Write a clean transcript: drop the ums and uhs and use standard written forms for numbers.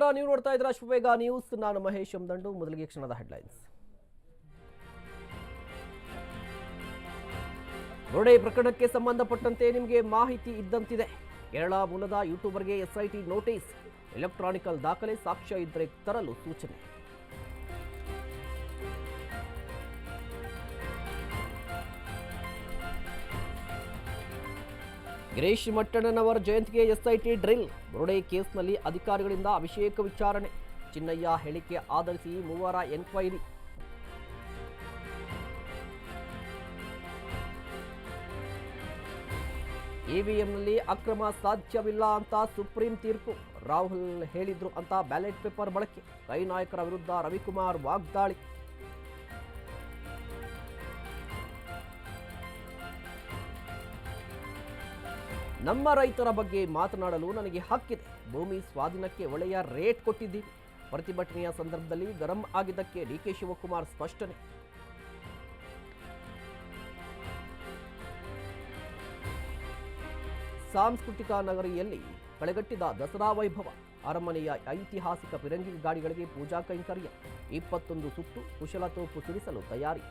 ನಮಸ್ಕಾರ, ನೀವು ನೋಡ್ತಾ ಇದ್ದೀರಾ ಅಶ್ವವೇಗ ನ್ಯೂಸ್. ನಾನು ಮಹೇಶ್ ದಂಡು. ಮೊದಲಿಗೆ ಕ್ಷಣದ ಹೆಡ್ಲೈನ್ಸ್. ರೋಡೆ ಪ್ರಕರಣಕ್ಕೆ ಸಂಬಂಧಪಟ್ಟಂತೆ ನಿಮಗೆ ಮಾಹಿತಿ ಇದ್ದಂತಿದೆ. ಕೇರಳ ಮೂಲದ ಯೂಟ್ಯೂಬರ್ಗೆ ಎಸ್ಐಟಿ ನೋಟಿಸ್. ಎಲೆಕ್ಟ್ರಾನಿಕಲ್ ದಾಖಲೆ ಸಾಕ್ಷ್ಯ ಇದ್ದರೆ ತರಲು ಸೂಚನೆ. ಗಿರೀಶ್ ಮಟ್ಟಣ್ಣನವರ ಜಯಂತಿಗೆ ಎಸ್ಐಟಿ ಡ್ರಿಲ್. ರೋಡೆ ಕೇಸ್ನಲ್ಲಿ ಅಧಿಕಾರಿಗಳಿಂದ ಅಭಿಷೇಕ ವಿಚಾರಣೆ. ಚಿನ್ನಯ್ಯ ಹೇಳಿಕೆ ಆಧರಿಸಿ 3 ಎನ್ಕ್ವೈರಿ. ಇವಿಎಂನಲ್ಲಿ ಅಕ್ರಮ ಸಾಧ್ಯವಿಲ್ಲ ಅಂತ ಸುಪ್ರೀಂ ತೀರ್ಪು. ರಾಹುಲ್ ಹೇಳಿದ್ರು ಅಂತ ಬ್ಯಾಲೆಟ್ ಪೇಪರ್ ಬಳಕೆ. ಕೈ ನಾಯಕರ ವಿರುದ್ಧ ರವಿಕುಮಾರ್ ವಾಗ್ದಾಳಿ. ನಮ್ಮ ರೈತರ ಬಗ್ಗೆ ಮಾತನಾಡಲು ನನಗೆ ಹಕ್ಕಿದೆ. ಭೂಮಿ ಸ್ವಾಧೀನಕ್ಕೆ ಒಳ್ಳೆಯ ರೇಟ್ ಕೊಟ್ಟಿದ್ದೀವಿ. ಪ್ರತಿಭಟನೆಯ ಸಂದರ್ಭದಲ್ಲಿ ಗರಂ ಆಗಿದ್ದಕ್ಕೆ ಡಿಕೆ ಶಿವಕುಮಾರ್ ಸ್ಪಷ್ಟನೆ. ಸಾಂಸ್ಕೃತಿಕ ನಗರಿಯಲ್ಲಿ ಕಳೆಗಟ್ಟಿದ ದಸರಾ ವೈಭವ. ಅರಮನೆಯ ಐತಿಹಾಸಿಕ ಫಿರಂಗಿ ಗಾಡಿಗಳಿಗೆ ಪೂಜಾ ಕೈಂಕರ್ಯ. 21 ಸುತ್ತು ಕುಶಲತೋಪು ಸಿಡಿಸಲು ತಯಾರಿ.